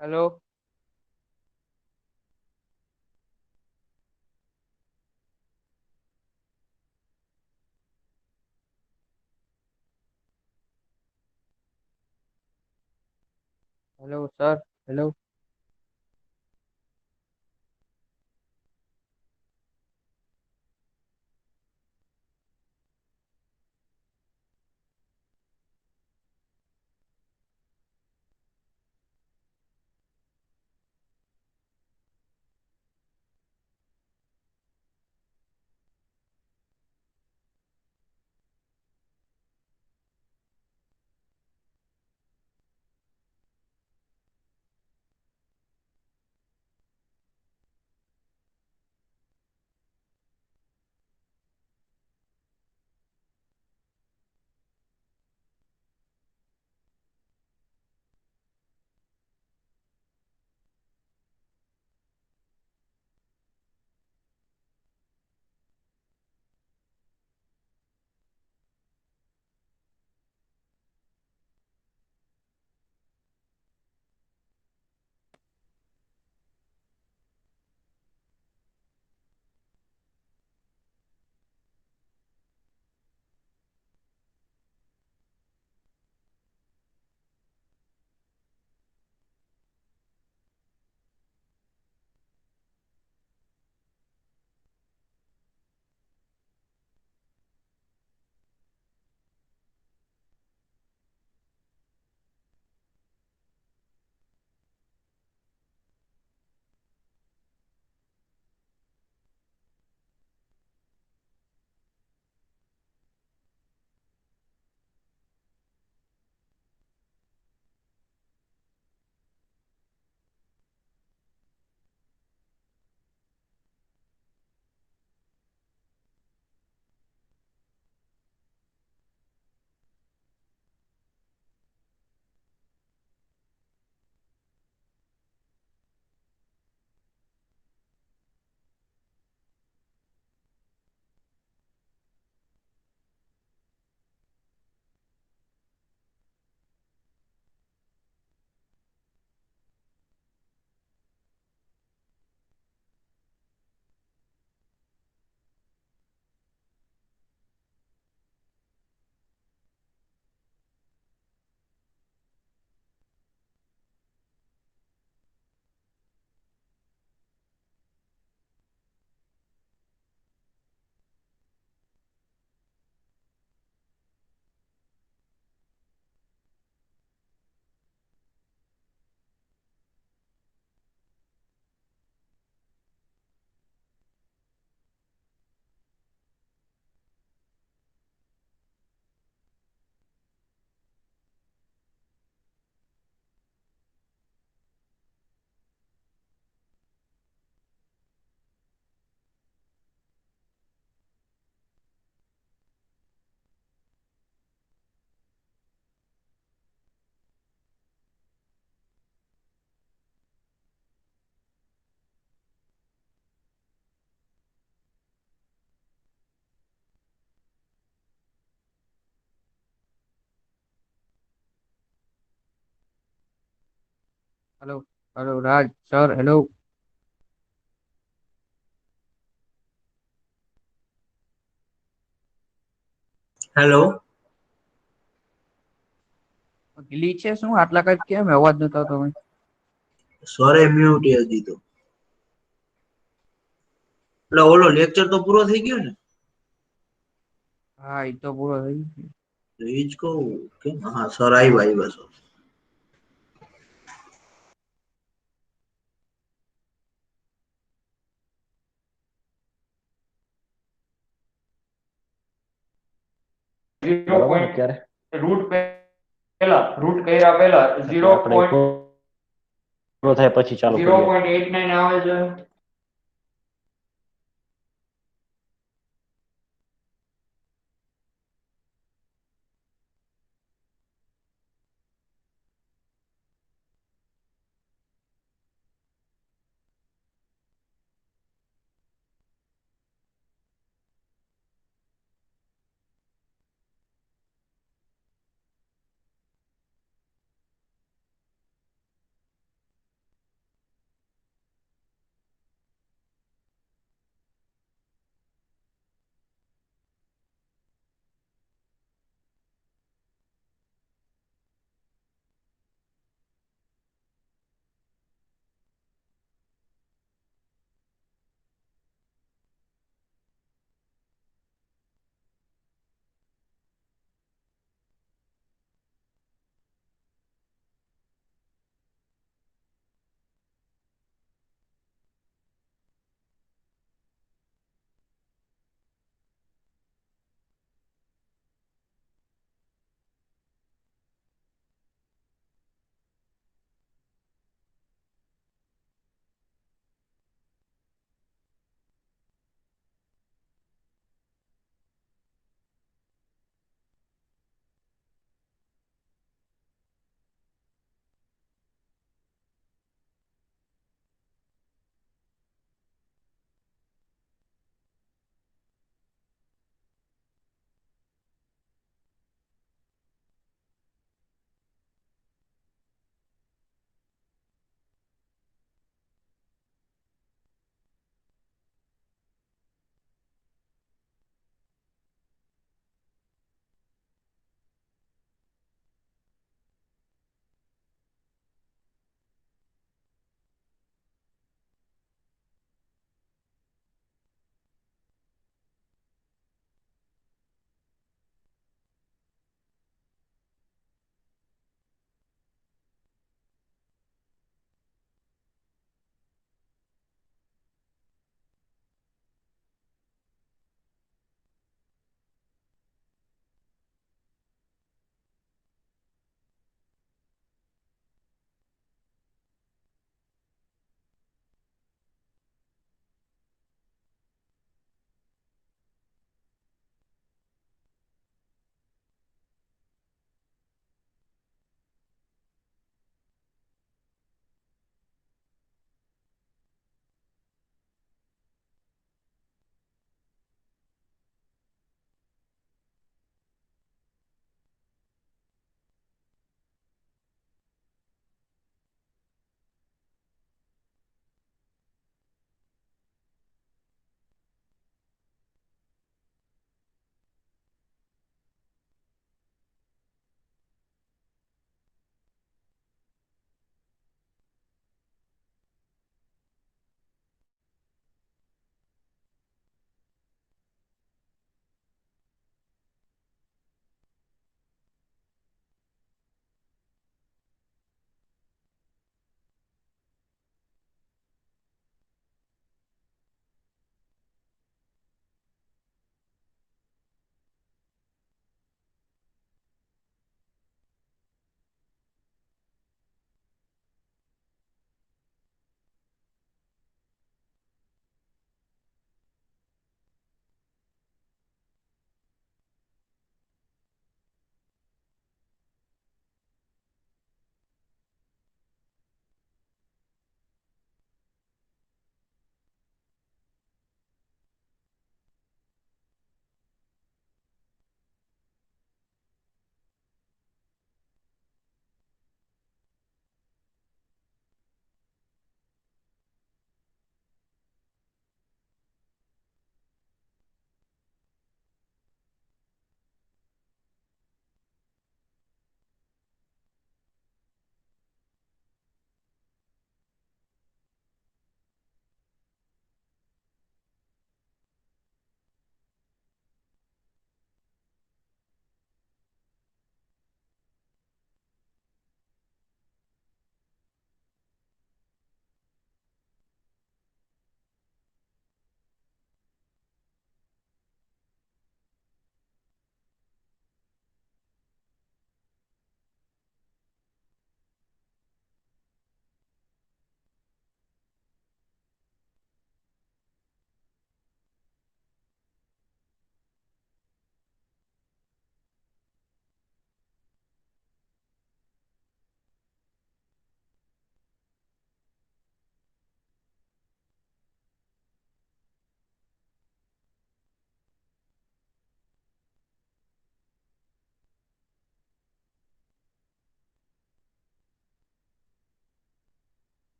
Hello. Hello sir. Hello. Hello. Hello Raj sir. Hello. Hello. Glitch છે શું આટલા કઈ કેમ અવાજ નતો આવતો તમે? સોરે મ્યુટ હતી તો એટલે ઓલો લેક્ચર તો પૂરો થઈ ગયો ને. હા એ તો પૂરો થઈ ગયો. તો એ જ કહું કે હા સર આવ્યા સર. ઝીરો બરાબર ને પોઈન્ટ અત્યારે રૂટ પહેલા રૂટ કર્યા પહેલા એટલે ઝીરો આપણે પોઈન્ટ પૂરો થાય પછી ચાલુ ઝીરો કરીએ. પોઈન્ટ 89 આવે છે.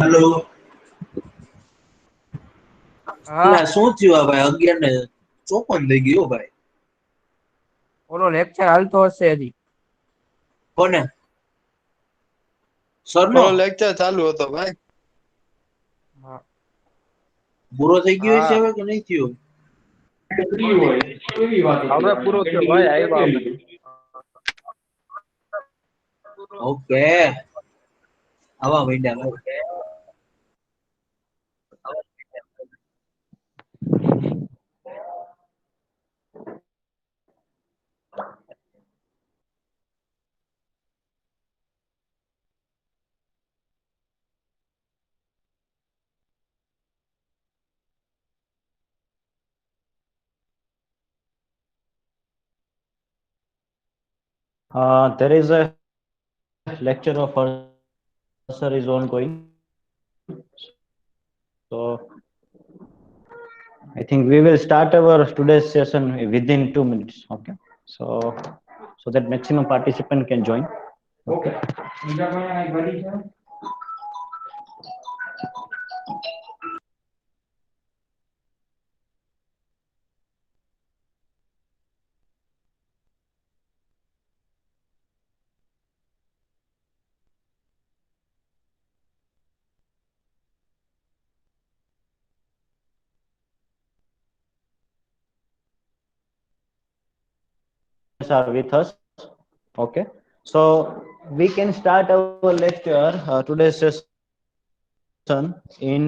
હેલો. હા એટલે શું થયું આ ભાઈ? 11:54 થઈ ગયો ભાઈ. ઓલો લેક્ચર હાલતો હશે હજી. કોને? સરનો ઓલો લેક્ચર ચાલુ હતો ભાઈ. હા પૂરો થઈ ગયો છે હા હવે કે નહીં થયો? હવે પૂરો થયો ભાઈ, આવ્યા અમે. ઓકે. આવા માંડ્યા ભાઈ. There is a lecture of Sir is ongoing. So I think we will start our today's session within 2 minutes. Okay. So that maximum participant can join. Okay બીજા કોઈને કઈ કરી છે? Are with us. Okay. So we can start our lecture today's session in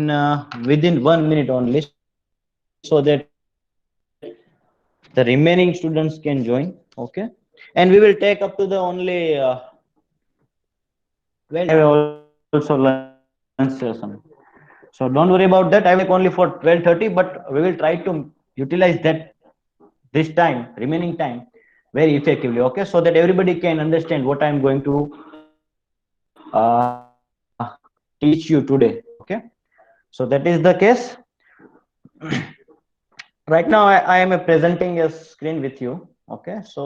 within 1 minute only, so that the remaining students can join. Okay. And we will take up to the only 12 also lunch session. So don't worry about that. I will only for 12:30, but we will try to utilize that this time, remaining time, very effectively. Okay, so that everybody can understand what I am going to teach you today. Okay, so that is the case. Right now, I am presenting a screen with you. Okay, so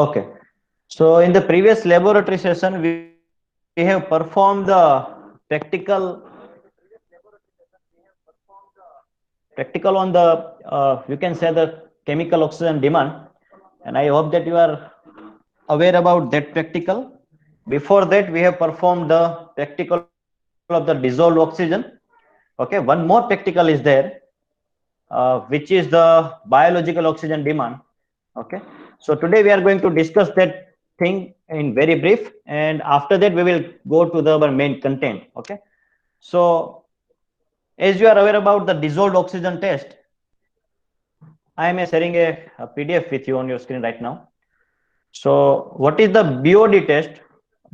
okay, so in the previous laboratory session, we have performed the practical on the you can say the chemical oxygen demand, and I hope that you are aware about that practical. Before that, we have performed the practical of the dissolved oxygen. Okay, one more practical is there, which is the biological oxygen demand. Okay, so today we are going to discuss that thing in very brief, and after that we will go to the our main content. Okay, so as you are aware about the dissolved oxygen test, I am sharing a PDF with you on your screen right now. So what is the BOD test?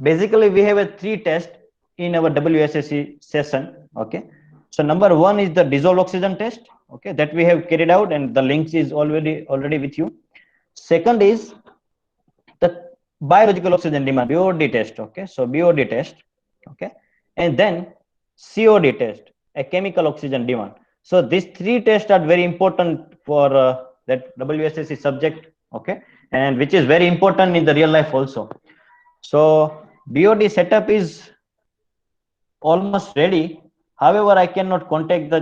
Basically, we have a 3 tests in our WSSC session. Okay. So number 1 is the dissolved oxygen test. Okay, that we have carried out, and the links is already with you. Second is the biological oxygen demand, BOD test. Okay, so BOD test. Okay, and then COD test, a chemical oxygen demand. So these 3 tests are very important for that WSSC subject. Okay, and which is very important in the real life also. So BOD setup is almost ready. However, I cannot contact the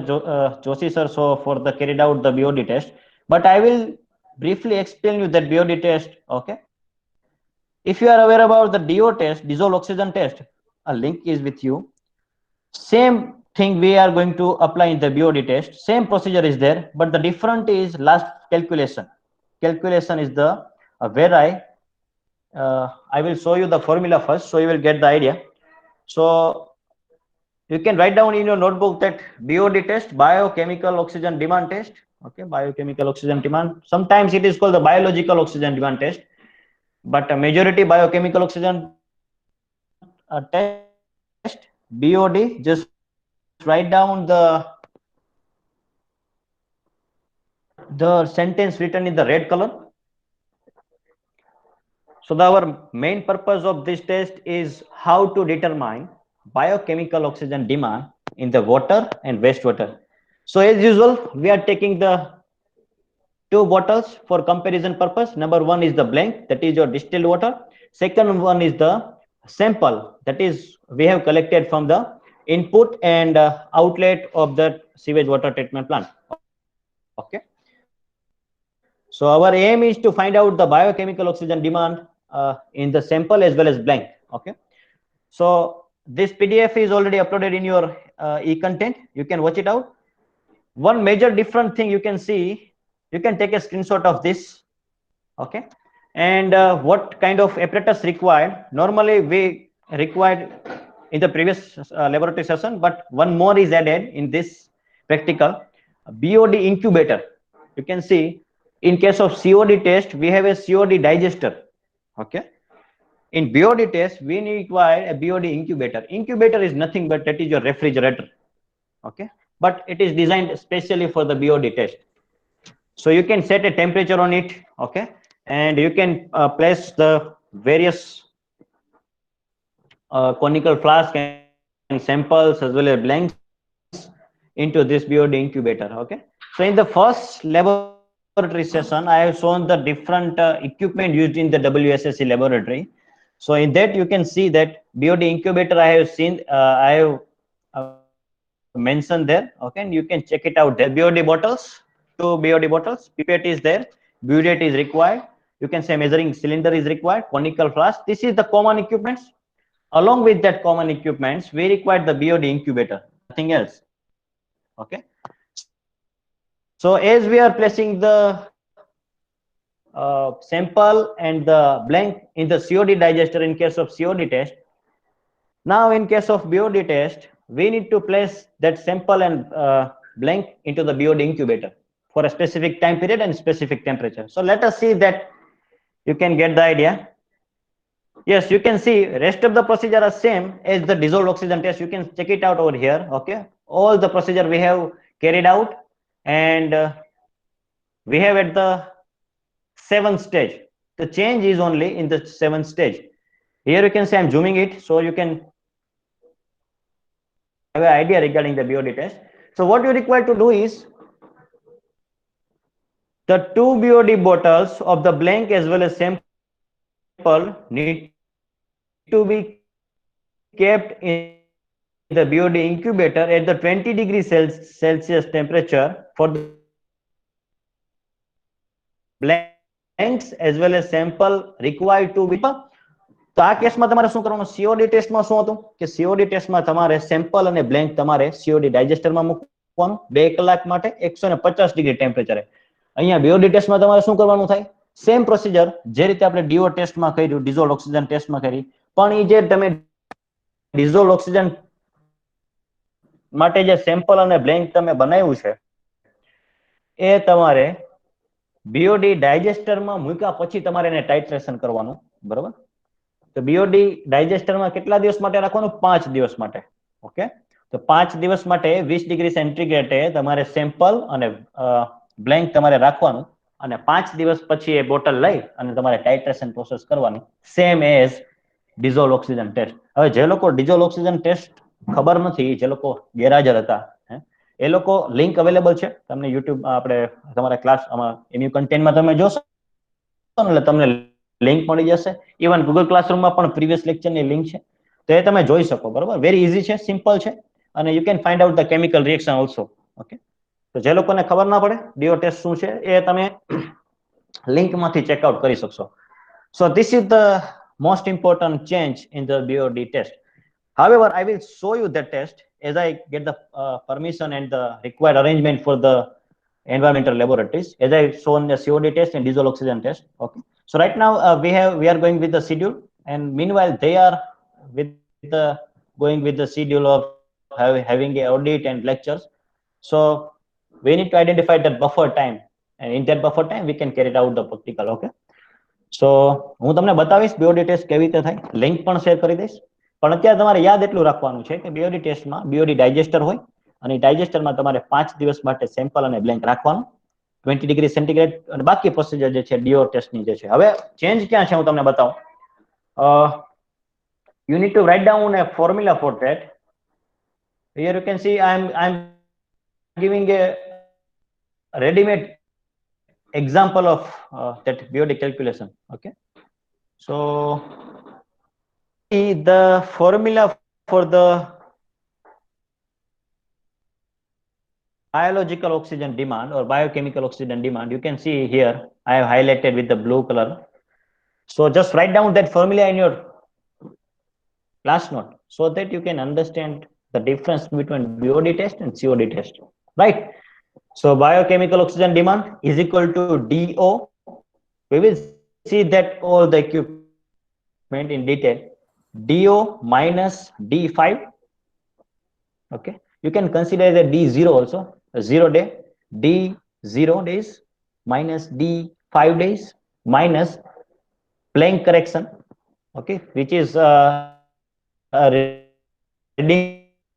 Joshi sir so for the carried out the BOD test, but I will briefly explain you that BOD test. Okay, if you are aware about the DO test, dissolved oxygen test, a link is with you. Same thing we are going to apply in the BOD test. Same procedure is there, but the different is last calculation. Calculation is the where I will show you the formula first, so you will get the idea. So you can write down in your notebook that BOD test, biochemical oxygen demand test. Okay, biochemical oxygen demand. Sometimes it is called the biological oxygen demand test, but a majority biochemical oxygen test, BOD. Just write down the sentence written in the red color. So our main purpose of this test is how to determine biochemical oxygen demand in the water and wastewater. So as usual, we are taking the two bottles for comparison purpose. Number one is the blank, that is your distilled water. Second one is the sample, that is we have collected from the input and outlet of the sewage water treatment plant. Okay. So our aim is to find out the biochemical oxygen demand in the sample as well as blank. Okay. So this PDF is already uploaded in your e-content. You can watch it out. One major different thing you can see, you can take a screenshot of this. Okay. And what kind of apparatus required? Normally we required in the previous laboratory session, but one more is added in this practical, BOD incubator. You can see in case of COD test, we have a COD digester. Okay. In BOD test, we require a BOD incubator. Incubator is nothing but that is your refrigerator. Okay. But it is designed especially for the BOD test. So you can set a temperature on it. Okay. And you can place the various conical flask and samples as well as blanks into this BOD incubator. Okay. So in the first laboratory session, I have shown the different equipment used in the WSSC laboratory. So in that you can see that BOD incubator I have seen, I have mentioned there. Okay, and you can check it out there. BOD bottles, two BOD bottles, pipette is there, butane is required. You can say measuring cylinder is required, conical flask. This is the common equipments. Along with that common equipments, we require the BOD incubator, nothing else. Okay. So as we are placing the sample and the blank in the COD digester in case of COD test, now in case of BOD test, we need to place that sample and blank into the BOD incubator for a specific time period and specific temperature. So let us see that you can get the idea. Yes, you can see rest of the procedure are same as the dissolved oxygen test. You can check it out over here. Okay, all the procedure we have carried out, and we have at the 7th stage. The change is only in the 7th stage. Here you can say I'm zooming it so you can have an idea regarding the BOD test. So what you require to do is the two BOD bottles of the blank as well as sample need to be kept in the BOD incubator at the 20 degrees Celsius temperature for the blanks as well as sample required to be. તો આ કેસમાં તમારે શું કરવાનું? COD ટેસ્ટમાં શું હતું કે COD ટેસ્ટમાં તમારે સેમ્પલ અને બ્લેન્ક તમારે COD ડાયજેસ્ટરમાં મૂકવાનું 2 કલાક માટે 150 ડિગ્રી ટેમ્પરેચરે. અહીંયા BOD ટેસ્ટમાં તમારે શું કરવાનું થાય? સેમ પ્રોસિજર જે રીતે આપણે DO ટેસ્ટમાં કર્યું, ડિઝોલ્વ ઓક્સિજન ટેસ્ટમાં કરી, પણ એ જે તમે ડિઝોલ્વ ઓક્સિજન માટે જે સેમ્પલ અને બ્લેન્ક તમે બનાવ્યું છે એ તમારે BOD ડાયજેસ્ટરમાં મૂક્યા પછી તમારે એને ટાઇટ્રેશન કરવાનું, બરોબર? તો BOD ડાયજેસ્ટરમાં કેટલા દિવસ માટે રાખવાનું? 5 દિવસ માટે. ઓકે, તો 5 દિવસ માટે 20 ડિગ્રી સેન્ટીગ્રેડે તમારે સેમ્પલ અને બ્લેન્ક તમારે રાખવાનું અને 5 દિવસ પછી એ બોટલ લઈ અને તમારે ટાઇટ્રેશન પ્રોસેસ કરવાની, same as dissolve oxygen test. હવે જે લોકો ડિઝોલ્વ ઓક્સિજન ટેસ્ટ ખબર નથી, જે લોકો ગેરહાજર હતા, એ લોકો લિંક અવેલેબલ છે તમને યુટ્યુબ આપણે તમારા ક્લાસ એમયુ કન્ટેન્ટમાં તમે જોશો એટલે તમને લિંક મળી જશે. ઇવન ગૂગલ ક્લાસરૂમમાં પણ પ્રીવિયસ લેક્ચરની લિંક છે, તો એ તમે જોઈ શકો, બરોબર? વેરી ઇઝી છે, સિમ્પલ છે, અને you can find out the chemical reaction also. Okay, તો જે લોકોને ખબર ના પડે ડીઓ ટેસ્ટ શું છે એ તમે લિંકમાંથી ચેકઆઉટ કરી શકશો. So this is the most important change in the BOD test. However, I will show you the test as I get the permission and the required arrangement for the environmental laboratories, as I shown the COD test and dissolved oxygen test. Okay. So right now we are going with the schedule, and meanwhile they are going with the schedule of having a audit and lectures. So we need to identify that buffer time, and in that buffer time we can carry out the practical. Okay. So હું તમને બતાવીશ BOD test કેવી રીતે થાય, link પણ share કરી દઈશ. પણ અત્યારે તમારે યાદ એટલું રાખવાનું છે કે BOD ટેસ્ટમાં BOD ડાયજેસ્ટર હોય અને ડાયજેસ્ટરમાં તમારે 5 દિવસ માટે સેમ્પલ અને બ્લેન્ક રાખવાનું 20 ડિગ્રી સેન્ટીગ્રેડ, અને બાકી પ્રોસિજર જે છે DO ટેસ્ટની જે છે. હવે ચેન્જ ક્યાં છે હું તમને બતાવું. You need to write down a formula for that. Here you can see I'm giving a ready-made example of that BOD calculation. Okay, so the formula for the biological oxygen demand or biochemical oxygen demand, you can see here I have highlighted with the blue color. So just write down that formula in your class note so that you can understand the difference between BOD test and COD test, right? So biochemical oxygen demand is equal to DO. We will see that all the equipment in detail. DO minus D5. Okay, you can consider the D0 also, a 0 day, D0 days minus D5 days minus Planck correction, okay, which is reading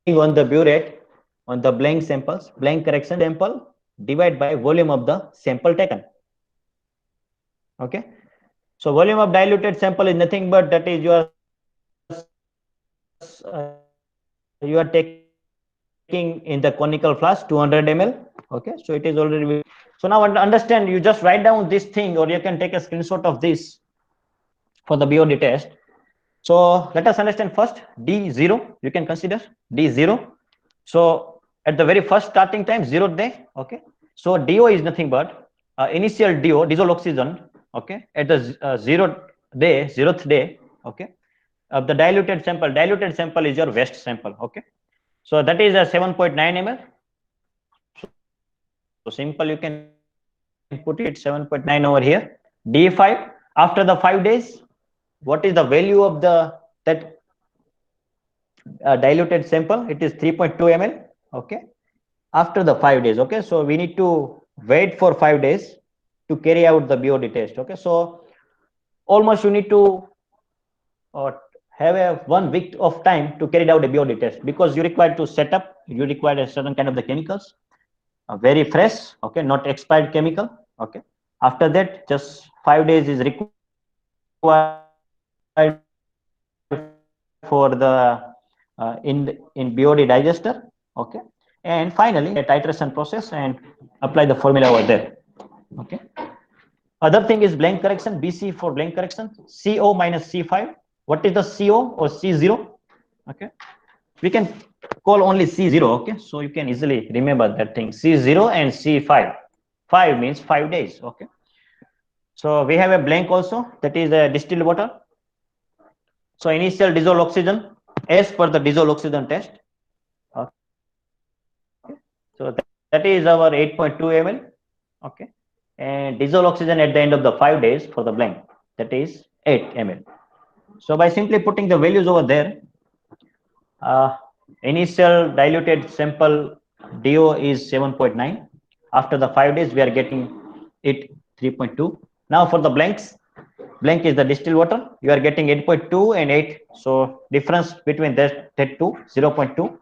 on the burette on the blank samples, Planck correction sample divided by volume of the sample taken. Okay, so volume of diluted sample is nothing but that is you are taking in the conical flask 200 ml. Okay, so it is already. So now understand, you just write down this thing or you can take a screenshot of this for the BOD test. So let us understand first D0. You can consider D0. So at the very first starting time, 0th day. Okay, so DO is nothing but initial DO, dissolved oxygen. Okay, at the 0th day. Okay, of the diluted sample. Diluted sample is your waste sample. Okay, so that is a 7.9 ml. So simple, you can put it 7.9 over here. D5 after the 5 days. What is the value of the that diluted sample? It is 3.2 ml. Okay, after the 5 days. Okay, so we need to wait for 5 days to carry out the BOD test. Okay, so almost you need to have a 1 week of time to carry out a BOD test, because you require to set up, you require a certain kind of the chemicals, very fresh. Okay, not expired chemical. Okay, after that just 5 days is required for the in BOD digester. Okay, and finally a titration process and apply the formula over there. Okay, other thing is blank correction, BC for blank correction, CO minus C5. What is the CO or C0? Okay, we can call only C0. Okay, so you can easily remember that thing, C0 and C5. 5 means 5 days. Okay, so we have a blank also, that is a distilled water. So initial dissolved oxygen as per the dissolved oxygen test. Okay, so that is our 8.2 ml. Okay, and dissolved oxygen at the end of the 5 days for the blank, that is 8 ml. So by simply putting the values over there, initial diluted sample DO is 7.9. After the 5 days we are getting it 3.2. Now for the blanks, blank is the distilled water, you are getting 8.2 and 8. So difference between that two, 0.2.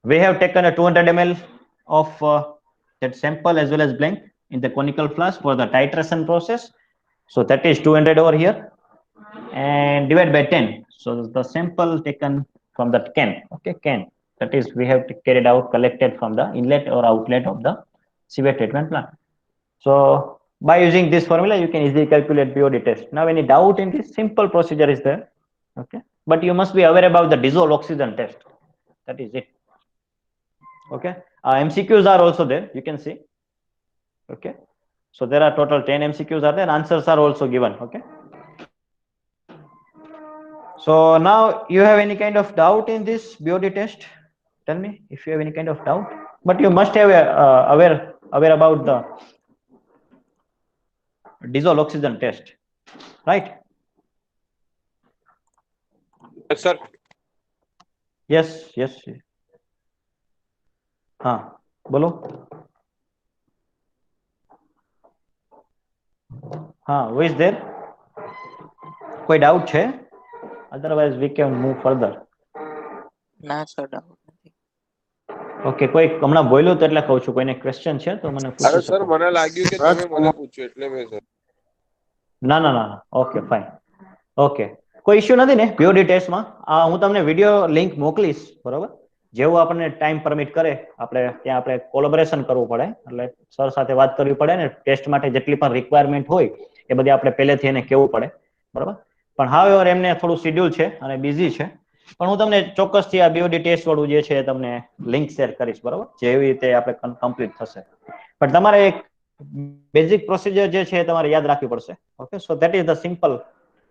We have taken a 200 ml of that sample as well as blank in the conical flask for the titration process. So that is 200 over here and divide by 10. So the sample taken from that can. Okay, can, that is we have carried out, collected from the inlet or outlet of the sewage treatment plant. So by using this formula you can easily calculate BOD test. Now any doubt in this? Simple procedure is there. Okay, but you must be aware about the dissolved oxygen test. That is it. Okay, MCQs are also there, you can see. Okay, so there are total 10 MCQs are there, answers are also given. Okay, so now you have any kind of doubt in this BOD test? Tell me if you have any kind of doubt, but you must have aware about the dissolved oxygen test, right? Yes, sir. Yes, yes. हाँ बोलो. हाँ, who is there? कोई doubt છે? Otherwise we can move further. ના sir doubt નથી. Okay, કોઈ હમણાં બોલ્યું તો એટલે કહું છું, કોઈને ક્વેશ્ચન છે તો મને પૂછી અરે સર શકો. મને લાગ્યું કે તમે મને પૂછ્યું એટલે મેં સર. ના ના ના, ઓકે ફાઇન. ઓકે, કોઈ ઇશ્યુ નથી ને BOD ટેસ્ટમાં? હું તમને વિડિયો લિંક મોકલીશ, બરોબર? જેવું આપણને ટાઈમ પરમિટ કરે આપણે ત્યાં આપણે કોલેબોરેશન કરવું પડે, એટલે સર સાથે વાત કરવી પડે ને ટેસ્ટ માટે જેટલી પણ રિક્વાયરમેન્ટ હોય એ બધી આપણે પહેલેથી એને કહેવું પડે, બરાબર. પણ હાવેવર એમને થોડું શેડ્યુલ છે અને બિઝી છે, પણ હું તમને ચોક્કસથી આ BOD ટેસ્ટ વાળું જે છે તમને લિંક શેર કરીશ, બરાબર, જેવી રીતે આપણે કમ્પ્લીટ થશે. પણ તમારે એક બેઝિક પ્રોસિજર જે છે તમારે યાદ રાખવી પડશે. Okay, so that is the simple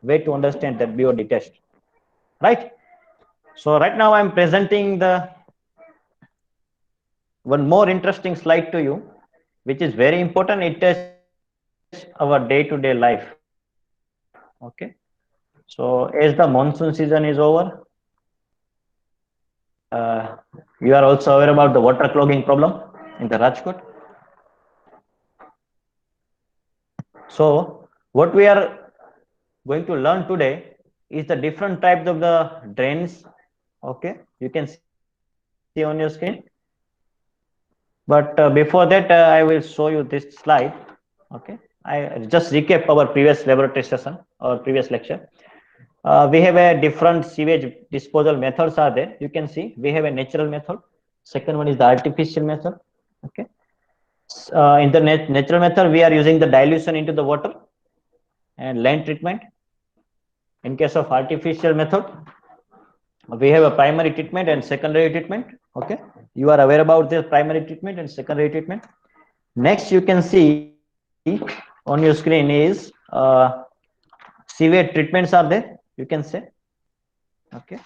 way to understand that BOD test, right? So right now I am presenting the one more interesting slide to you, which is very important. It is our day-to-day life. Okay, so as the monsoon season is over, you are also aware about the water clogging problem in the Rajkot. So what we are going to learn today is the different types of the drains. Okay, you can see on your screen. But before that, I will show you this slide. Okay, I just recap our previous laboratory session or previous lecture. We have a different sewage disposal methods are there. You can see we have a natural method. Second one is the artificial method. Okay, in the natural method, we are using the dilution into the water and land treatment. In case of artificial method, we have a primary treatment and secondary treatment. Okay, you are aware about this primary treatment and secondary treatment. Next, you can see on your screen is sewage treatments are there, you can say. Okay,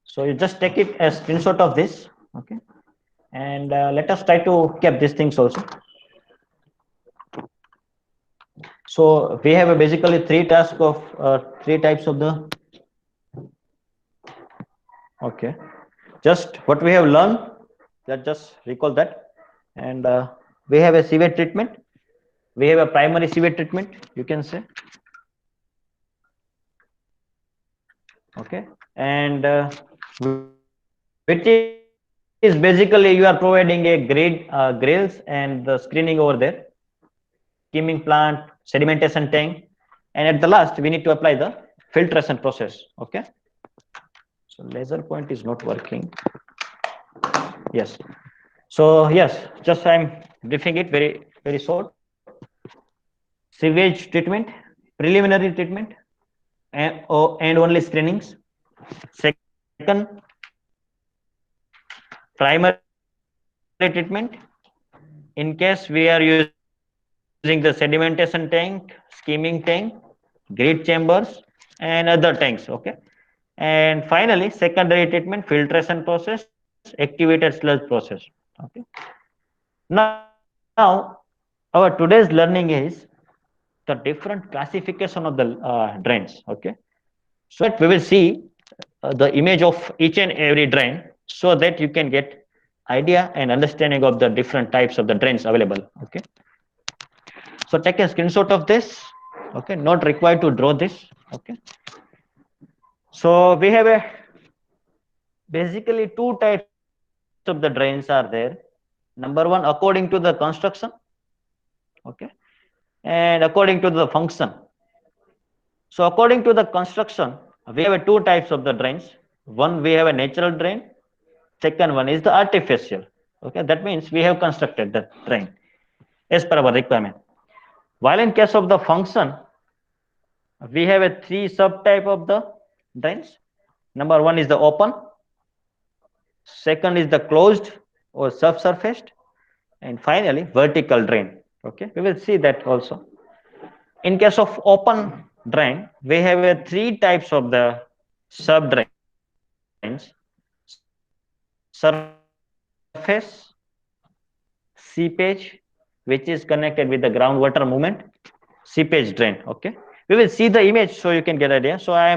so you just take it as screenshot of this. Okay, and let us try to keep these things also. So we have a basically three types of the. Okay, just what we have learned, just recall that. And we have a sewage treatment, we have a primary sewage treatment, you can say. Okay, and which is basically you are providing a grills and the screening over there, skimming plant, sedimentation tank, and at the last we need to apply the filtration process. Okay, so laser point is not working. Yes, so yes, just I'm briefing it very short. Sewage treatment, preliminary treatment, and only screenings. Second, primary treatment, in case we are using the sedimentation tank, skimming tank, grid chambers, and other tanks. Okay, and finally secondary treatment, filtration process, activated sludge process. Okay, now our today's learning is the different classification of the drains. Okay, so that we will see the image of each and every drain, so that you can get idea and understanding of the different types of the drains available. Okay, so take a screenshot of this. Okay, not required to draw this. Okay, so we have a basically two types of the drains are there. Number one, according to the construction. Okay, and according to the function. So according to the construction, we have two types of the drains. One, we have a natural drain. Second one is the artificial. Okay, that means we have constructed the drain as per our requirement. While in case of the function, we have a three subtype of the drains. Number one is the open. Second is the closed or subsurfaced, and finally vertical drain. Okay, we will see that also. In case of open drain, we have a three types of the sub drains: surface, seepage, which is connected with the groundwater movement, seepage drain. Okay, we will see the image so you can get idea. So I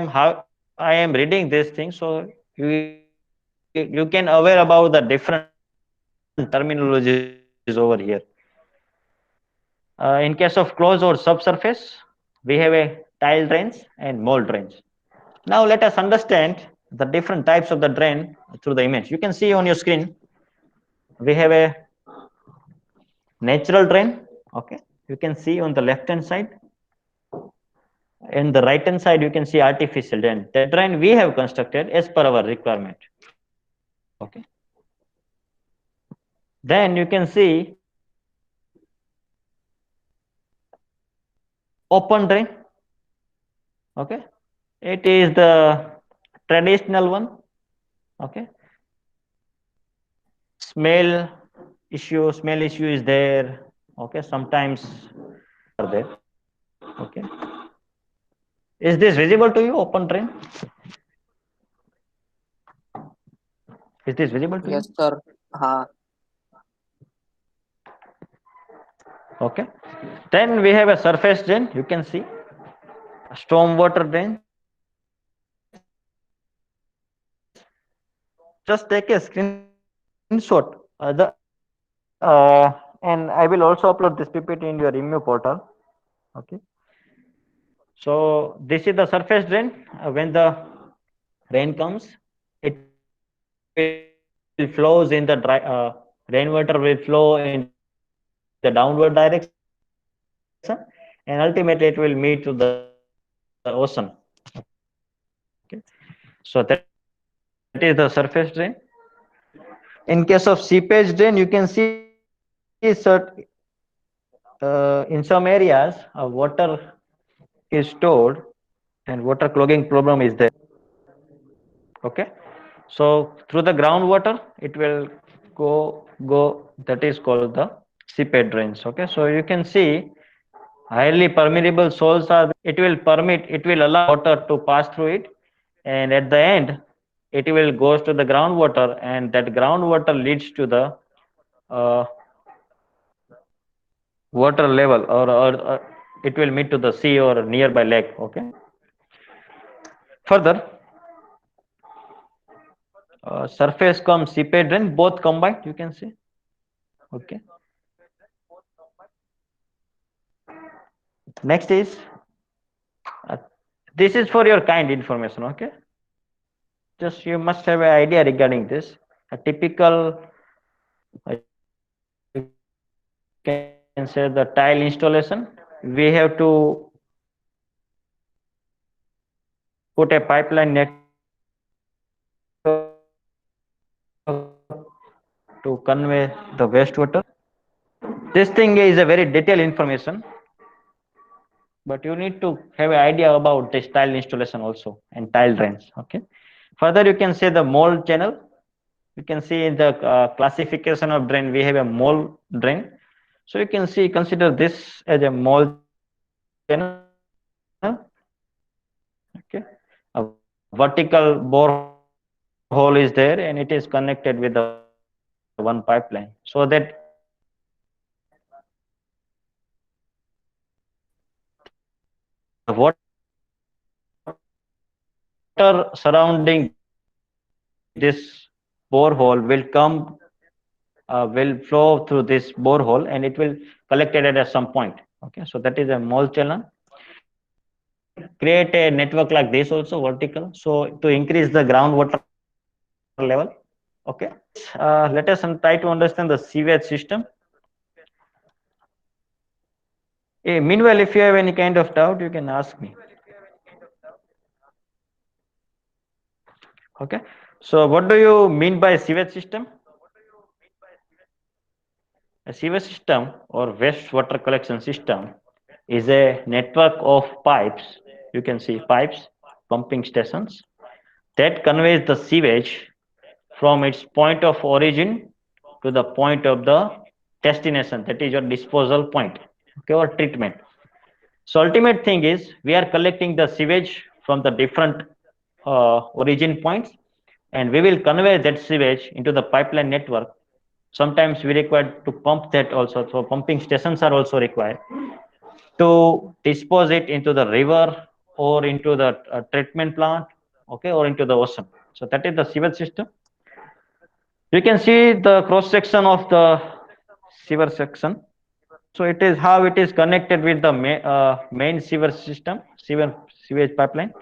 am reading this thing, so you can aware about the different terminologies over here. In case of closed or subsurface, we have a tile drains and mold drains. Now let us understand the different types of the drain through the image. You can see on your screen, we have a natural drain. Okay, you can see on the left hand side. In the right hand side, you can see artificial drain. The drain we have constructed as per our requirement. Okay. Then you can see open drain. Okay. It is the traditional one. Okay. Smell issue is there. Okay. Sometimes are there. Okay. Is this visible to you, open drain? Is this visible to you? Yes, sir. Ha. Okay. Then we have a surface drain. You can see a storm water drain. Just take a screenshot. And I will also upload this PPT in your IMU portal. Okay. So this is the surface drain. When the rain comes, it will flows in the rainwater will flow in the downward direction, and ultimately it will meet to the ocean. Okay. So that is the surface drain. In case of seepage drain, you can see in some areas water is stored and water clogging problem is there. Okay. So through the groundwater, it will go. That is called the seepage drains. Okay. So you can see highly permeable soils are. It will permit. It will allow water to pass through it, and at the end, it will goes to the groundwater, and that groundwater leads to the uh, water level, or it will meet to the sea or nearby lake. Okay. Further, surface comes seepage drain, both combined. You can see. Okay. Next is this is for your kind information. Okay. Just you must have an idea regarding this. A typical, you can say the tile installation. We have to put a pipeline network to convey the wastewater. This thing is a very detailed information, but you need to have an idea about this tile installation also and tile drains. Okay. Further, you can say the mold channel. You can see in the classification of drain, we have a mold drain. So you can see, consider this as a mold channel. Okay. A vertical borehole is there, and it is connected with the one pipeline, so that the water surrounding this borehole will flow through this borehole, and it will collect it at some point. Okay, so that is a mold channel. You can create a network like this also vertical, so to increase the groundwater level. Okay. Let us try to understand the sewage system. Meanwhile, if you have any kind of doubt, you can ask me. Okay. So what do you mean by sewage system? A sewage system or wastewater collection system is a network of pipes. You can see pipes, pumping stations that conveys the sewage from its point of origin to the point of the destination, that is your disposal point, okay, or treatment. So ultimate thing is we are collecting the sewage from the different origin points, and we will convey that sewage into the pipeline network. Sometimes we require to pump that also, so pumping stations are also required to dispose it into the river or into the treatment plant, okay, or into the ocean. So that is the sewage system. You can see the cross section of the sewer section. So it is how it is connected with the main sewer system, sewage pipeline.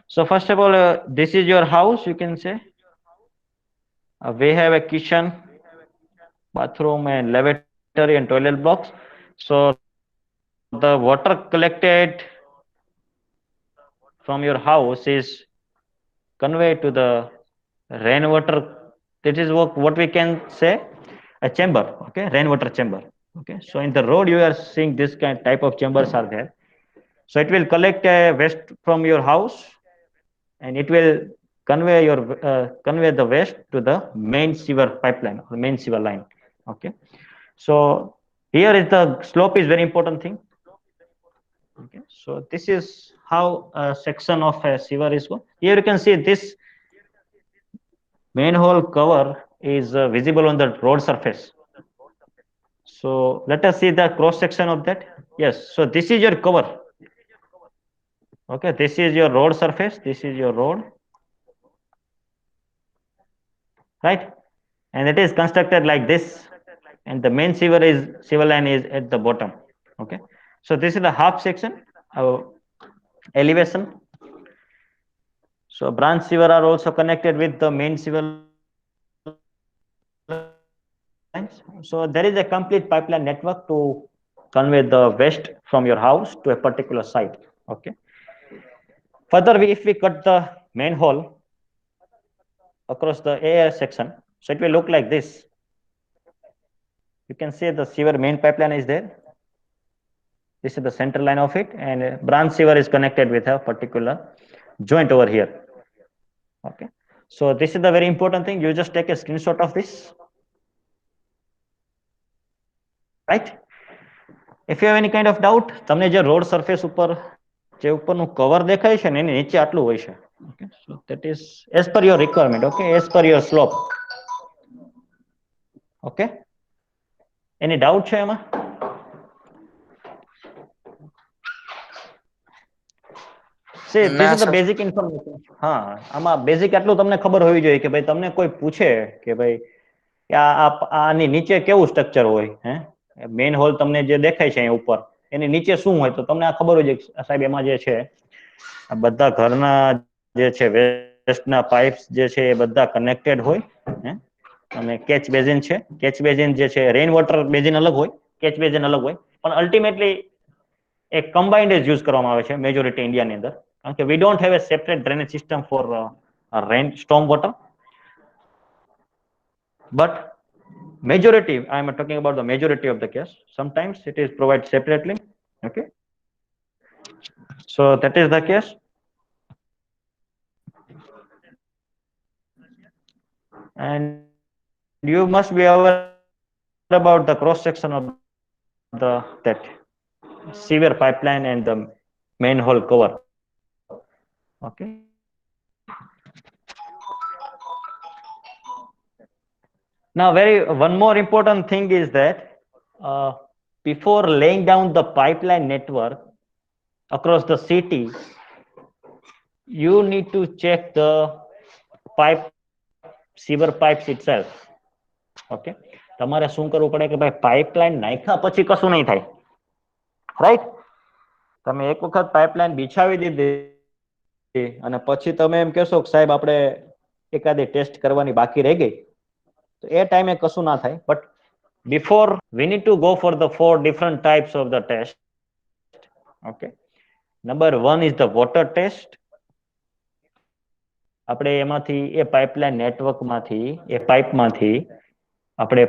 So first of all, this is your house. You can say we have a kitchen, bathroom, and lavatory and toilet blocks. So the water collected from your house is conveyed to the rainwater This is what we can say a chamber, okay, rainwater chamber. Okay, so in the road you are seeing this kind type of chambers are there. So it will collect waste from your house, and it will convey the waste to the main sewer pipeline or main sewer line. Okay, so here is the slope is very important thing. Okay, so this is how a section of a sewer is going. Here you can see this manhole cover is visible on the road surface. So let us see the cross section of that. Yes, so this is your cover. Okay, this is your road surface. This is your road, right? And it is constructed like this, and the main sewer line is at the bottom. Okay, so this is the half section elevation. So branch sewer are also connected with the main sewer lines. So there is a complete pipeline network to convey the waste from your house to a particular site. Okay. Further, if we cut the main hole across the air section, so it will look like this. You can see the sewer main pipeline is there. This is the center line of it, and branch sewer is connected with a particular joint over here. Okay. So this is the very important thing. You just take a screenshot of this. Right? If you have any kind of doubt, તમને જે road surface ઉપર જે ઉપરનું cover દેખાય છે ને એની નીચે આટલું હોય છે. Okay, so that is as per your requirement. Okay, as per your slope. Okay, any doubt છે એમાં? See, this is the basic information. હા, આમાં બેઝિક આટલું તમને ખબર હોવી જોઈએ કે ભાઈ તમને કોઈ પૂછે કે ભાઈ આની નીચે કેવું સ્ટ્રક્ચર હોય, હે મેઇન હોલ તમને જે દેખાય છે અહીંયા ઉપર એની નીચે શું હોય, તો તમને આ ખબર હોય છે સાહેબ એમાં જે છે આ બધા ઘરના જે છે વેસ્ટના પાઇપ્સ જે છે એ બધા કનેક્ટેડ હોય, હે અને કેચ બેઝિન છે. કેચ બેઝિન જે છે રેઇન વોટર બેઝિન અલગ હોય, કેચ બેઝિન અલગ હોય, પણ અલ્ટિમેટલી એક કમ્બાઇન્ડ જ યુઝ કરવામાં આવે છે મેજોરિટી ઇન્ડિયાની અંદર, કારણ કે we don't have a separate drainage system for rain storm water. But majority, I am talking about the majority of the case. Sometimes it is provided separately. Okay, so that is the case. And you must be aware about the cross section of the that sewer pipeline and the manhole cover. Okay. Now, one more important thing is that before laying down the pipeline network across the city, you need to check the sewer pipes itself. Okay, તમારે શું કરવું પડે કે ભાઈ pipeline નાખ્યા પછી કશું નહીં થાય, રાઈટ? તમે એક વખત પાઇપલાઇન બિછાવી દીધી અને પછી તમે એમ કહેશો કે સાહેબ આપણે એકાદી ટેસ્ટ કરવાની બાકી રહી ગઈ, તો એ ટાઈમે કશું ના થાય. But before we need to go for the 4 different types of the test. Okay, number 1 is the water test. આપણે એમાંથી એ પાઇપલાઇન નેટવર્ક માંથી એ પાઇપ માંથી આપણે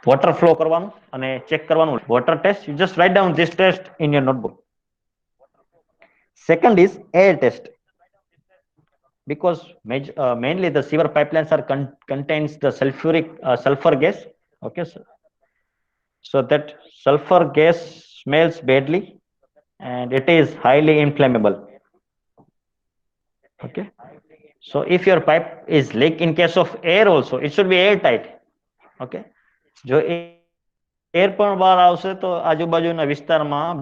વોટર ફ્લો કરવાનું અને ચેક કરવાનું. Water test, you just write down this test in your notebook. Second is air test, because mainly the sewer pipelines are contains the sulfur gas. Okay, so that sulfur gas smells badly and it is highly inflammable. Okay, so if your pipe is leak, in case of air also it should be airtight. Okay, જો air પણ બહાર આવશે તો આજુબાજુના વિસ્તારમાં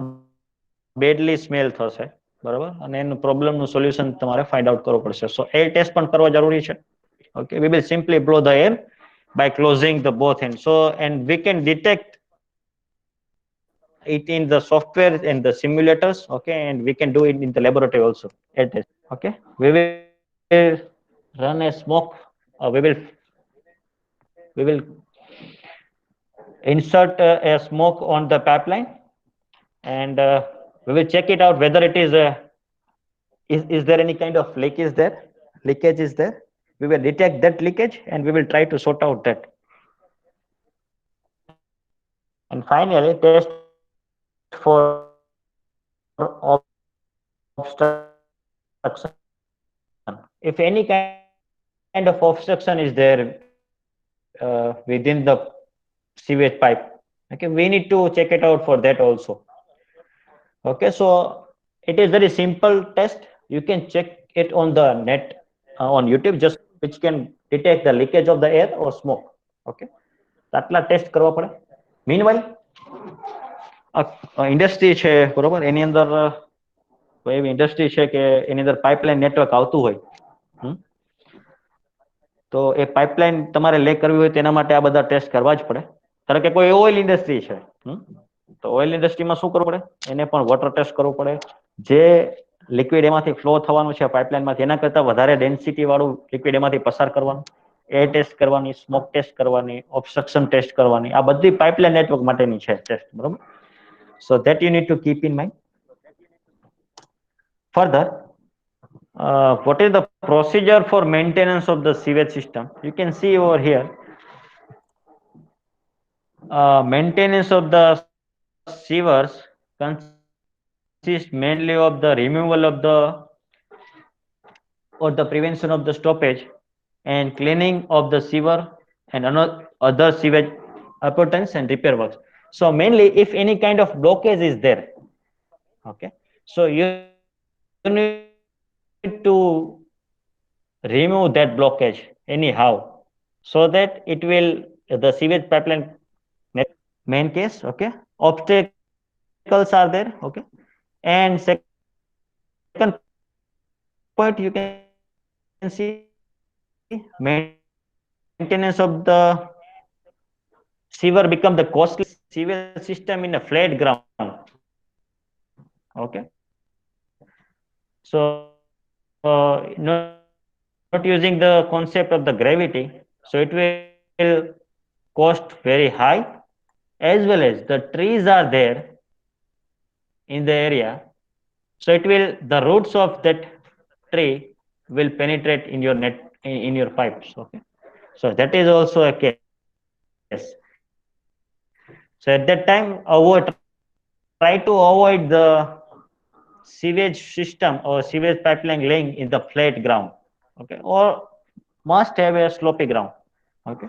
badly smell થશે, બરાબર, અને એનું પ્રોબ્લેમનું સોલ્યુશન તમારે ફાઇન્ડ આઉટ કરવું પડશે. સો એર ટેસ્ટ પણ કરવા જરૂરી છે. Okay, we will simply blow the air by closing the both ends. So, and we can detect it in the software and the simulators. Okay, and we can do it in the laboratory also, air test. Okay, we will run a smoke, we will insert a smoke on the pipeline, and we will check it out whether it is is there any kind of leakage is there. we will detect that leakage and we will try to sort out that. And finally, test for obstruction. If any kind of obstruction is there within the sewage pipe, okay, we need to check it out for that also. Okay, so it is very simple test. You can check it on the net, on YouTube, just which can detect the leakage of the air or smoke. Okay, આટલા test કરવા પડે. Meanwhile, industry છે બરોબર, એની અંદર કોઈ એવી industry છે કે એની અંદર પાઇપલાઇન નેટવર્ક આવતું હોય, તો એ પાઇપલાઇન તમારે લે કરવી હોય તેના માટે આ બધા ટેસ્ટ કરવા જ પડે. ધારો કે કોઈ ઓઇલ ઇન્ડસ્ટ્રી છે, તો ઓઇલ ઇન્ડસ્ટ્રીમાં શું કરવું પડે, એને પણ વોટર ટેસ્ટ કરવું પડે. જે લિક્વિડ એમાંથી ફ્લો થવાનું છે પાઇપલાઇનમાં તેના કરતા વધારે ડેન્સિટી વાળું લિક્વિડ એમાંથી પસાર કરવાનું, એર ટેસ્ટ કરવાની, સ્મોક ટેસ્ટ કરવાની, ઓબ્સ્ટ્રક્શન ટેસ્ટ કરવાની, આ બધી પાઇપલાઇન નેટવર્ક માટેની છે ટેસ્ટ, બરોબર. So that you need to keep in mind. Further, what is the procedure for maintenance of the sewage system? You can see over here, maintenance of the sewers consists mainly of the removal of the or the prevention of the stoppage and cleaning of the sewer and other sewage appurtenance and repair works. So mainly if any kind of blockage is there, okay, so you need to remove that blockage anyhow, so that it will, the sewage pipeline main case, okay, obstacles are there, okay. And second point, you can see maintenance of the sewer become the costly sewage system in a flat ground, okay. So not using the concept of the gravity, so it will cost very high, as well as the trees are there in the area, so it will, the roots of that tree will penetrate in your net, in your pipes, okay. So that is also a case. So at that time, try to avoid the sewage system or sewage pipeline laying in the flat ground, okay, or must have a slopy ground, okay,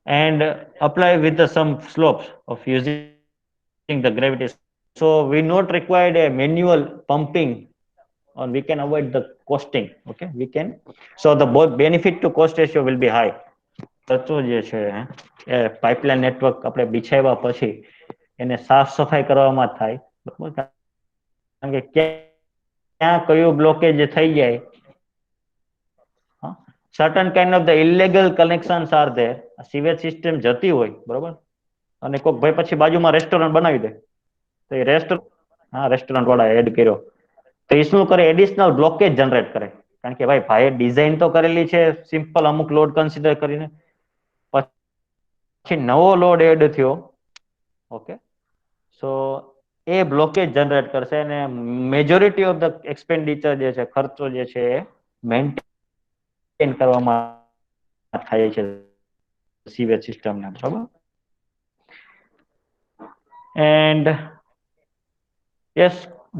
and apply with the some slopes of using the gravity. So we not required a manual pumping, or we can avoid the costing, okay, we can. So the both benefit to cost ratio will be high. ખર્ચો જે છે એ pipeline network આપણે બિછાવ્યા પછી એને સાફ સફાઈ કરવામાં થાય, બરાબર, કારણ કે ક્યાં કયું બ્લોકેજ થઈ જાય. certain kind of the illegal connections are there. Sewage system જતી હોય, બરોબર, અને કોઈક ભાઈ પછી બાજુમાં રેસ્ટોરન્ટ બનાવી દે, તો એ રેસ્ટોરન્ટ વાળા એડ કર્યો, તો એ શું કરે, એડિશનલ બ્લોકેજ જનરેટ કરે. કારણ કે ભાઈએ ડિઝાઇન તો કરેલી છે સિમ્પલ અમુક લોડ કન્સિડર કરીને, પછી નવો લોડ એડ થયો, ઓકે, સો એ બ્લોકેજ જનરેટ કરશે અને મેજોરિટી ઓફ ધ એક્સપેન્ડિચર જે છે, ખર્ચો જે છે એ મેન્ટેન કરવામાં થાય છે સીવેજ સિસ્ટમને, બરાબર. And yes,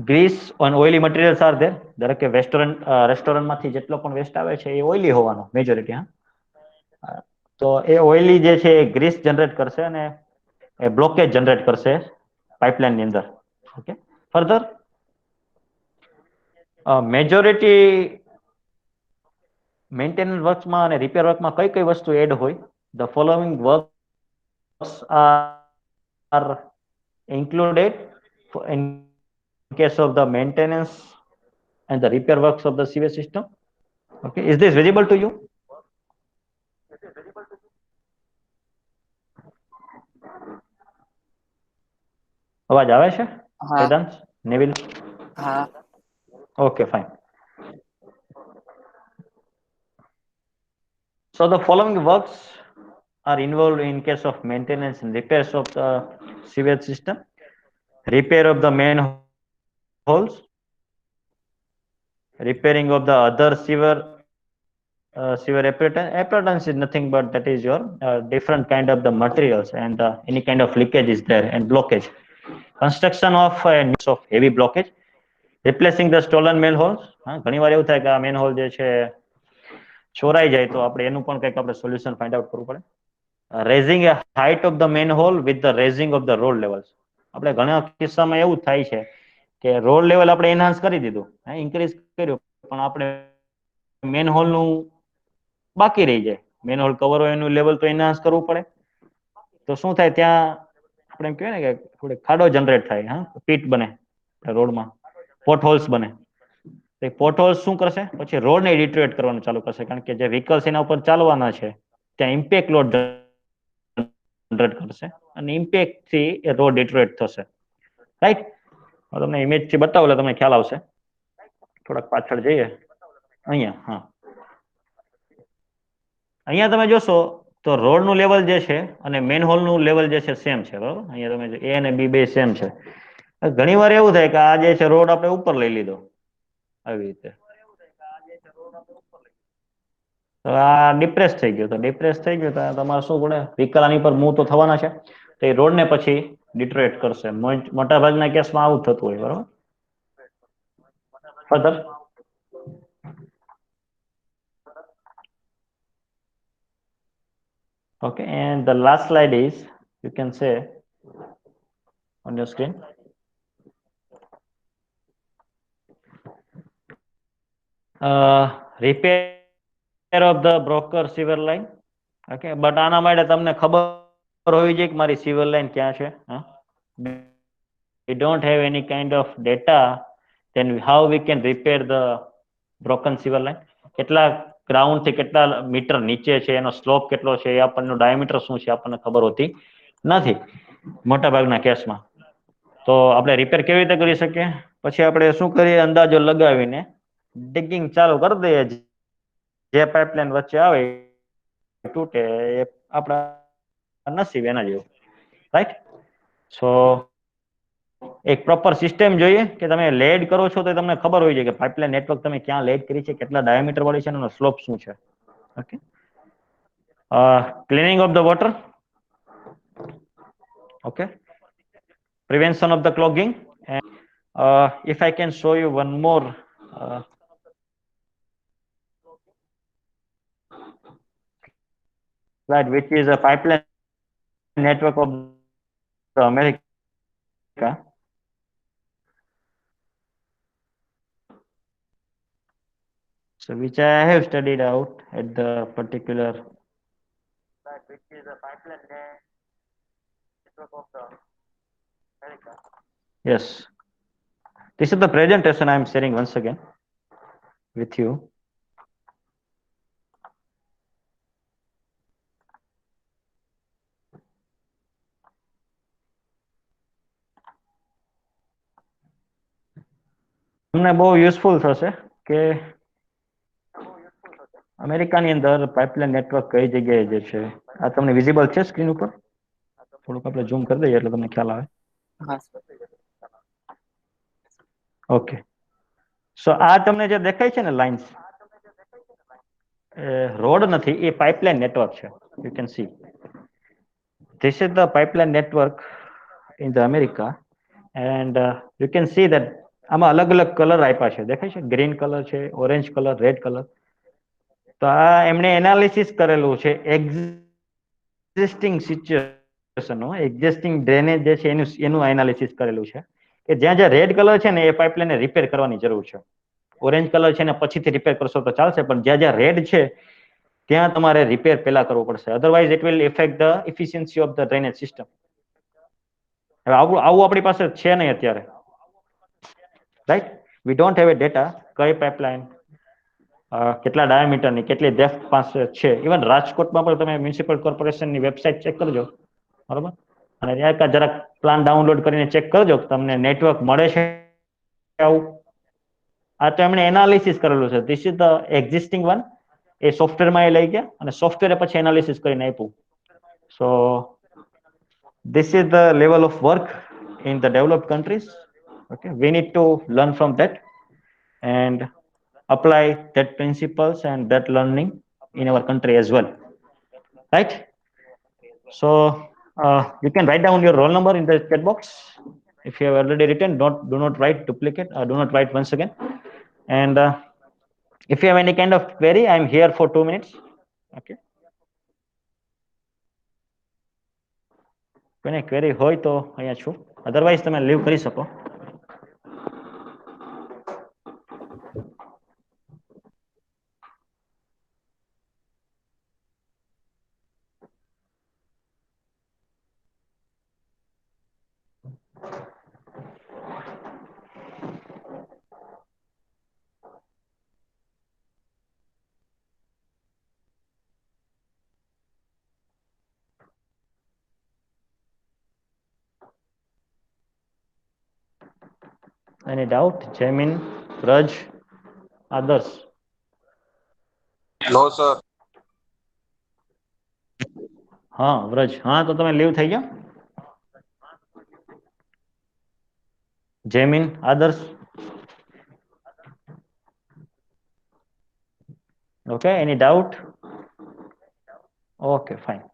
grease and oily materials are there. ધારો કે રેસ્ટોરન્ટમાંથી જેટલો પણ વેસ્ટ આવે છે એ ઓઇલી હોવાનો મેજોરિટી, તો એ ઓઇલી જે છે એ ગ્રીસ જનરેટ કરશે અને એ બ્લોકેજ જનરેટ કરશે પાઇપલાઇનની અંદર, ઓકે. ફર્ધર, મેજોરિટી મેન્ટેનન્સ વર્ક્સમાં અને રિપેર વર્કમાં કઈ કઈ વસ્તુ એડ હોય? The following works are included in case of the maintenance and the repair works of the sewage system. Okay, is this visible to you? અવાજ આવે છે? વેદાંત, નેવિલ? હા. Okay, fine. So the following works are involved in case of maintenance and repairs of the sewage system: repair of the manholes, repairing of the other sewer severe appurtenance is nothing but that is your different kind of the materials and any kind of leakage is there and blockage. Construction of of heavy blockage, replacing the stolen manholes. ઘણી વાર એવું થાય કે આ manhole જે છે ચોરાઈ જાય તો આપણે એનું પણ કંઈક આપણે સોલ્યુશન ફાઇન્ડ આઉટ કરવું પડે. Raising A height of the manhole with the raising of the road levels. આપણે ઘણા કિસ્સામાં એવું થાય છે કે રોડ લેવલ આપણે એનહાન્સ કરી દીધું, ઇન્ક્રીઝ કર્યું, પણ આપણે મેનહોલ નું બાકી રહી જાય. મેનહોલ કવર હોય એનું લેવલ તો એનહાન્સ કરવું પડે. તો શું થાય ત્યાં આપણે એમ કહેવાય ને કે થોડી ખાડો જનરેટ થાય, પીટ બને રોડમાં, પોટહોલ્સ બને. પોટહોલ્સ શું કરશે, પછી રોડને ડિટ્રેટ કરવાનું ચાલુ કરશે, કારણ કે જે વ્હીકલ્સ એના ઉપર ચાલવાના છે ત્યાં ઇમ્પેક્ટ લોડ જનરેટ કરશે અને ઇમ્પેક્ટ થી એ રોડ ડિટ્રેટ થશે. રાઈટ, તમને ઇમેજ થી બતાવો એટલે તમને ખ્યાલ આવશે. થોડાક પાછળ જઈએ. અહીંયા અહીંયા તમે જોશો તો રોડ નું લેવલ જે છે અને મેનહોલ નું લેવલ જે છે સેમ છે, બરોબર. અહીંયા તમે એ અને બી બે સેમ છે. ઘણી વાર એવું થાય કે આ જે છે રોડ આપણે ઉપર લઈ લીધો આવી રીતે, તો આ ડિપ્રેસ થઈ ગયો. તો ડિપ્રેસ થઈ ગયો તો તમારે શું પડે, વ્હીકલ આની પર મૂવ તો થવાના છે, તો એ રોડ ને પછી ડિટ્રેટ કરશે. મોટા ભાગના કેસમાં આવું થતું હોય, બરોબર. Further okay, and the last slide is, you can say on your screen. Repair of the broker sewer line. Okay, but આના માટે તમને ખબર હોવી જોઈએ કે મારી sewer line ક્યાં છે. We don't have any kind of data, then how we can repair the broken sewer line? કેટલા ગ્રાઉન્ડ થી કેટલા મીટર નીચે છે, એનો સ્લોપ કેટલો છે, એ આપણને ડાયામીટર શું છે આપણને ખબર હોતી નથી મોટા ભાગના કેસમાં. તો આપણે રિપેર કેવી રીતે કરી શકીએ, પછી આપણે શું કરીએ, અંદાજો લગાવીને ડિગિંગ ચાલુ કરી દઈએ. જે પાઇપલાઇન વચ્ચે આવે તૂટે એ આપણા નસીબ એના જેવું. રાઈટ, સો એક પ્રોપર સિસ્ટમ જોઈએ કે તમે લેડ કરો છો તો તમને ખબર હોય છે કે પાઇપલાઇન નેટવર્ક તમે ક્યાં લેડ કરી છે, કેટલા ડાયામીટર વાળી છે, એનો સ્લોપ શું છે. Okay, cleaning of the water. Okay, prevention of the clogging. And if I can show you one more slide, which is a pipeline network of America. So which I have studied out at the particular, which is a pipeline network of the America. Yes, this is the presentation I am sharing once again with you. તમને બહુ useful થશે કે અમેરિકાની અંદર pipeline network કઈ જગ્યાએ જે છે, આ તમને વિઝિબલ છે સ્ક્રીન ઉપર? થોડુંક આપણે ઝૂમ કરી દઈએ એટલે તમને ખ્યાલ આવે. હા સર. ઓકે, સો આ તમને જે દેખાય છે ને લાઇન્સ, રોડ નથી, એ પાઇપલાઇન નેટવર્ક છે. You can see this is the pipeline network in the America, and you can see that આમાં અલગ અલગ કલર આપ્યા છે, દેખાય છે, ગ્રીન કલર છે, ઓરેન્જ કલર, રેડ કલર. તો આ એમણે એનાલિસિસ કરેલું છે એક્ઝિસ્ટિંગ સિચ્યુએશન, એક્ઝિસ્ટિંગ ડ્રેનેજ જે છે એનું એનાલિસિસ કરેલું છે કે જ્યાં જ્યાં રેડ કલર છે ને એ પાઇપલાઇનને રિપેર કરવાની જરૂર છે. ઓરેન્જ કલર છે ને પછીથી રિપેર કરશો તો ચાલશે, પણ જ્યાં જ્યાં રેડ છે ત્યાં તમારે રિપેર પહેલા કરવું પડશે, otherwise it will effect the efficiency of the drainage system. હવે આવું આપણી પાસે છે નહીં અત્યારે. Right, we don't have a data કઈ પાઇપલાઇન કેટલા ડાયામીટરની કેટલી ડેપ્થ પાસે છે. ઇવન રાજકોટમાં પણ તમે મ્યુનિસિપલ કોર્પોરેશનની વેબસાઇટ ચેક કરજો, બરોબર, અને ત્યાં જરાક પ્લાન ડાઉનલોડ કરીને ચેક કરજો તમને નેટવર્ક મળે છે આવું. આ તો એમણે એનાલિસિસ કરેલું છે. This is the existing one. એ સોફ્ટવેરમાં એ લઈ ગયા અને સોફ્ટવેરે પછી એનાલિસિસ કરીને આપ્યું. સો this is the level of work in the developed countries. Okay, we need to learn from that. And apply that principles and that learning in our country as well, right? So you can write down your roll number in the chat box. If you have already written, do not write duplicate, do not write once again. And if you have any kind of query, I'm here for 2 minutes. Okay. કોઈને query હોય તો અહીંયા છું, otherwise તમે leave કરી શકો. Any doubt? Jamin, Raj, others? No, sir. હા વ્રજ, હા તો તમે લીવ થઈ ગયો. જેમિન, others? Okay, any doubt? Okay, fine.